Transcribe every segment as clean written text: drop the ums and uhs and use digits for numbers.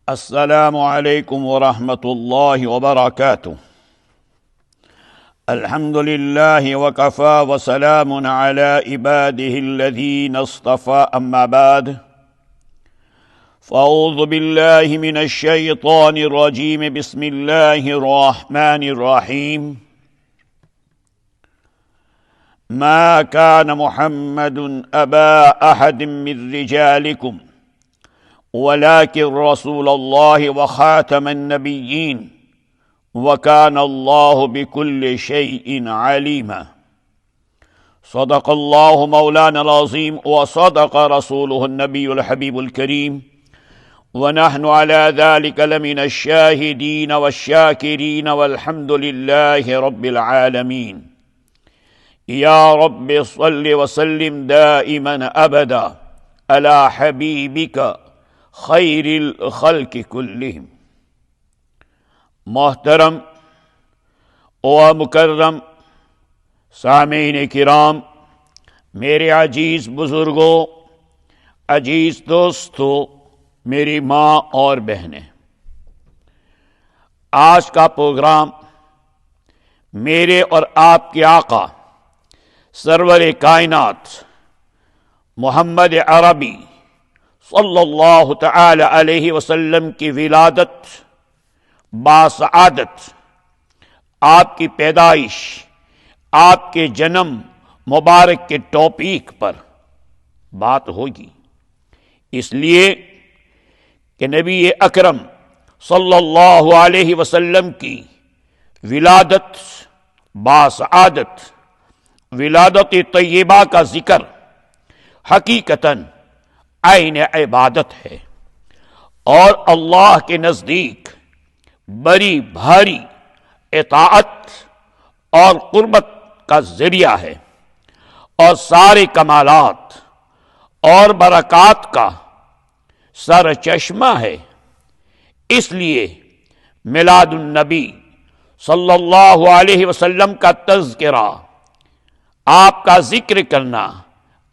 السلام علیکم ورحمۃ اللہ وبرکاتہ۔ الحمد للہ وکفی وسلام علی عبادہ الذین اصطفی اما بعد فاعوذ باللہ من الشیطان الرجیم بسم اللہ الرحمن الرحیم۔ ما كان محمد ابا احد من رجالکم ولكن رسول الله وخاتم النبيين وكان الله بكل شيء عليما۔ صدق الله مولانا العظيم وصدق رسوله النبي الحبيب الكريم ونحن على ذلك لمن الشاهدين والشاكرين والحمد لله رب العالمين۔ يا رب صل وسلم دائما ابدا على حبيبك خیر الخلق کلہم۔ محترم و مکرم سامعین کرام، میرے عزیز بزرگوں، عزیز دوستو، میری ماں اور بہنیں، آج کا پروگرام میرے اور آپ کے آقا سرور کائنات محمد عربی صلی اللہ تعالی علیہ وسلم کی ولادت باسعادت، آپ کی پیدائش، آپ کے جنم مبارک کے ٹاپک پر بات ہوگی، اس لیے کہ نبی اکرم صلی اللہ علیہ وسلم کی ولادت باسعادت، ولادت طیبہ کا ذکر حقیقتاً عین عبادت ہے اور اللہ کے نزدیک بڑی بھاری اطاعت اور قربت کا ذریعہ ہے اور سارے کمالات اور برکات کا سر چشمہ ہے۔ اس لیے میلاد النبی صلی اللہ علیہ وسلم کا تذکرہ، آپ کا ذکر کرنا،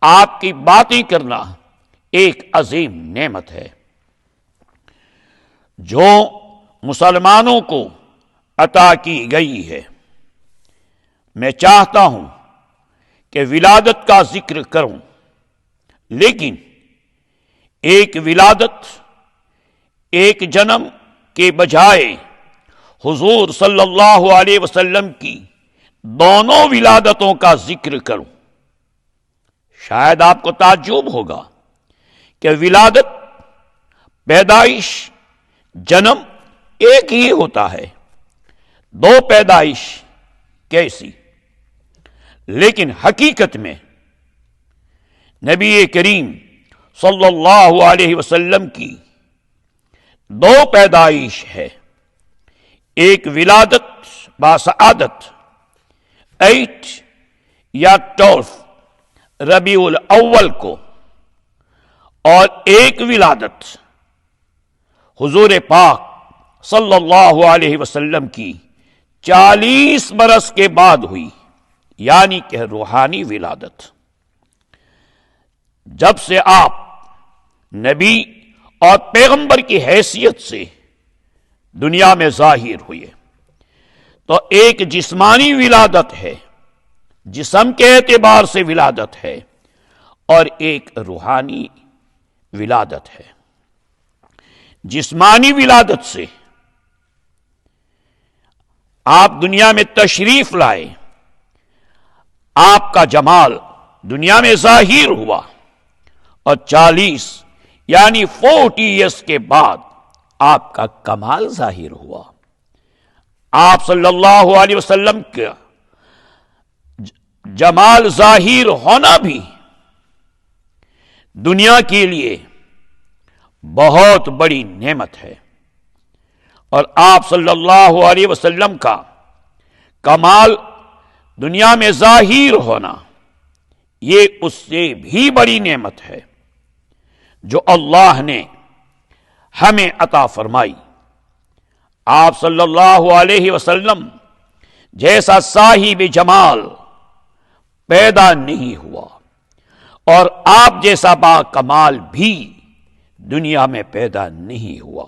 آپ کی باتیں کرنا ایک عظیم نعمت ہے جو مسلمانوں کو عطا کی گئی ہے۔ میں چاہتا ہوں کہ ولادت کا ذکر کروں، لیکن ایک ولادت، ایک جنم کے بجائے حضور صلی اللہ علیہ وسلم کی دونوں ولادتوں کا ذکر کروں۔ شاید آپ کو تعجب ہوگا کہ ولادت، پیدائش، جنم ایک ہی ہوتا ہے، دو پیدائش کیسی؟ لیکن حقیقت میں نبی کریم صلی اللہ علیہ وسلم کی دو پیدائش ہے، ایک ولادت باسعادت 8 یا 12 ربیع الاول کو، اور ایک ولادت حضور پاک صلی اللہ علیہ وسلم کی 40 برس کے بعد ہوئی، یعنی کہ روحانی ولادت۔ جب سے آپ نبی اور پیغمبر کی حیثیت سے دنیا میں ظاہر ہوئے تو ایک جسمانی ولادت ہے، جسم کے اعتبار سے ولادت ہے، اور ایک روحانی ولادت ہے۔ جسمانی ولادت سے آپ دنیا میں تشریف لائے، آپ کا جمال دنیا میں ظاہر ہوا، اور 40 یعنی 40 ایئرس کے بعد آپ کا کمال ظاہر ہوا۔ آپ صلی اللہ علیہ وسلم کا جمال ظاہر ہونا بھی دنیا کے لیے بہت بڑی نعمت ہے، اور آپ صلی اللہ علیہ وسلم کا کمال دنیا میں ظاہر ہونا یہ اس سے بھی بڑی نعمت ہے جو اللہ نے ہمیں عطا فرمائی۔ آپ صلی اللہ علیہ وسلم جیسا صاحب جمال پیدا نہیں ہوا، اور آپ جیسا با کمال بھی دنیا میں پیدا نہیں ہوا۔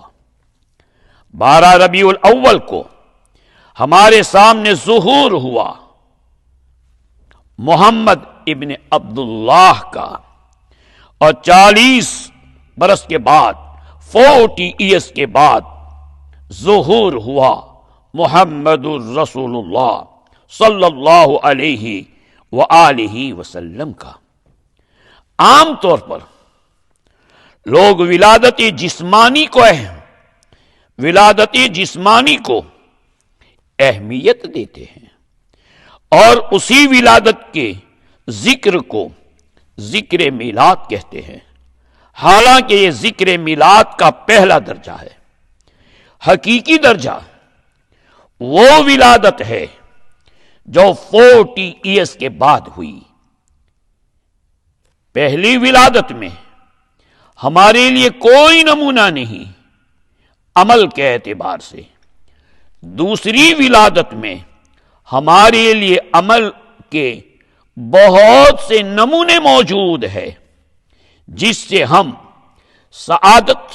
12 ربیع الاول کو ہمارے سامنے ظہور ہوا محمد ابن عبداللہ کا، اور 40 برس کے بعد 40 ایئرس کے بعد ظہور ہوا محمد الرسول اللہ صلی اللہ علیہ وآلہ وسلم کا۔ عام طور پر لوگ ولادت جسمانی کو اہمیت دیتے ہیں اور اسی ولادت کے ذکر کو ذکر میلاد کہتے ہیں، حالانکہ یہ ذکر میلاد کا پہلا درجہ ہے۔ حقیقی درجہ وہ ولادت ہے جو 40 ایئرس کے بعد ہوئی۔ پہلی ولادت میں ہمارے لیے کوئی نمونہ نہیں عمل کے اعتبار سے، دوسری ولادت میں ہمارے لیے عمل کے بہت سے نمونے موجود ہیں جس سے ہم سعادت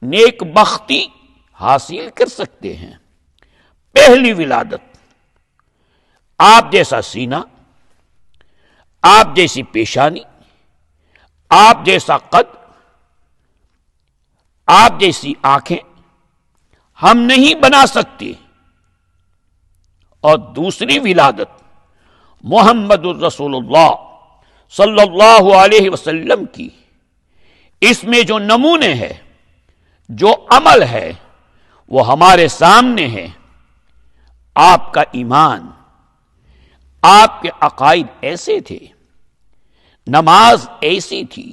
نیک بختی حاصل کر سکتے ہیں۔ پہلی ولادت، آپ جیسا سینہ، آپ جیسی پیشانی، آپ جیسا قد، آپ جیسی آنکھیں ہم نہیں بنا سکتے، اور دوسری ولادت محمد الرسول اللہ صلی اللہ علیہ وسلم کی، اس میں جو نمونے ہیں، جو عمل ہے، وہ ہمارے سامنے ہے۔ آپ کا ایمان، آپ کے عقائد ایسے تھے، نماز ایسی تھی،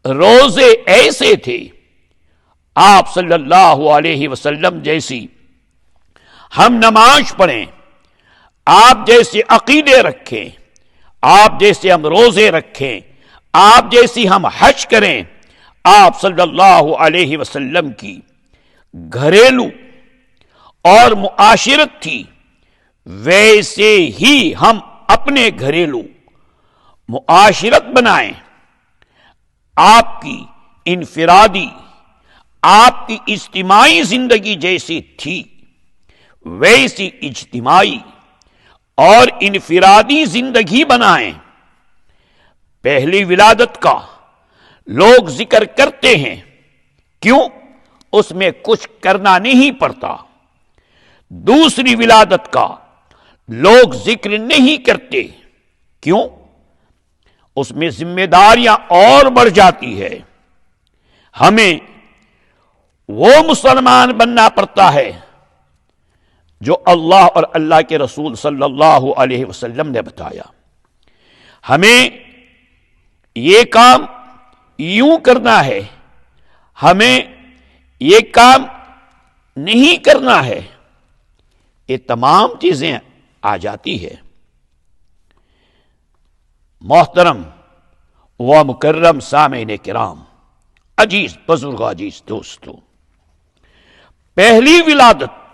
روزے ایسے تھے، آپ صلی اللہ علیہ وسلم جیسی ہم نماز پڑھیں، آپ جیسے عقیدے رکھیں، آپ جیسے ہم روزے رکھیں، آپ جیسی ہم حج کریں، آپ صلی اللہ علیہ وسلم کی گھریلو اور معاشرت تھی، ویسے ہی ہم اپنے گھریلو معاشرت بنائیں۔ آپ کی انفرادی، آپ کی اجتماعی زندگی جیسی تھی، ویسی اجتماعی اور انفرادی زندگی بنائیں۔ پہلی ولادت کا لوگ ذکر کرتے ہیں، کیوں؟ اس میں کچھ کرنا نہیں پڑتا۔ دوسری ولادت کا لوگ ذکر نہیں کرتے، کیوں؟ اس میں ذمہ داریاں اور بڑھ جاتی ہے، ہمیں وہ مسلمان بننا پڑتا ہے جو اللہ اور اللہ کے رسول صلی اللہ علیہ وسلم نے بتایا۔ ہمیں یہ کام یوں کرنا ہے، ہمیں یہ کام نہیں کرنا ہے، یہ تمام چیزیں آ جاتی ہے۔ محترم و مکرم سامعین کرام، عزیز بزرگ، عزیز دوستو، پہلی ولادت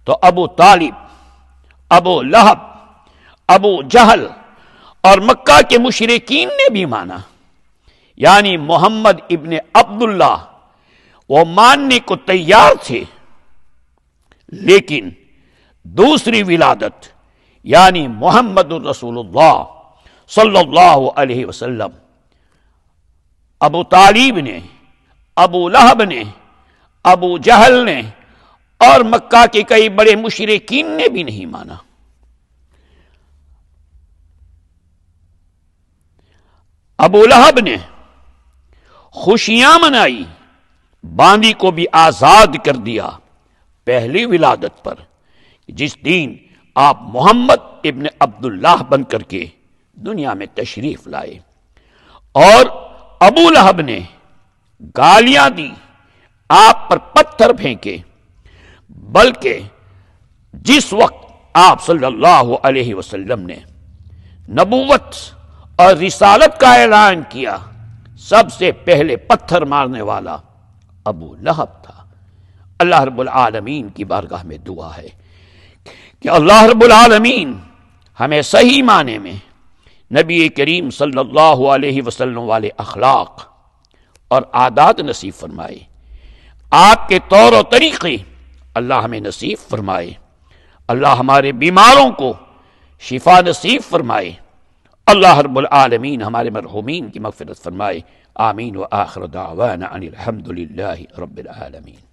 تو ابو طالب، ابو لہب، ابو جہل اور مکہ کے مشرکین نے بھی مانا، یعنی محمد ابن عبداللہ وہ ماننے کو تیار تھے، لیکن دوسری ولادت یعنی محمد الرسول اللہ صلی اللہ علیہ وسلم، ابو طالب نے، ابو لہب نے، ابو جہل نے اور مکہ کے کئی بڑے مشرکین نے بھی نہیں مانا۔ ابو لہب نے خوشیاں منائی، باندی کو بھی آزاد کر دیا پہلی ولادت پر، جس دن آپ محمد ابن عبداللہ بن کر کے دنیا میں تشریف لائے۔ اور ابو لہب نے گالیاں دی، آپ پر پتھر پھینکے، بلکہ جس وقت آپ صلی اللہ علیہ وسلم نے نبوت اور رسالت کا اعلان کیا، سب سے پہلے پتھر مارنے والا ابو لہب تھا۔ اللہ رب العالمین کی بارگاہ میں دعا ہے کہ اللہ رب العالمین ہمیں صحیح معنی میں نبی کریم صلی اللہ علیہ وسلم والے اخلاق اور عادات نصیب فرمائے۔ آپ کے طور و طریقے اللہ ہمیں نصیب فرمائے، اللہ ہمارے بیماروں کو شفا نصیب فرمائے، اللہ رب العالمین ہمارے مرحومین کی مغفرت فرمائے، آمین۔ وآخر دعوانا ان الحمد للہ رب العالمین۔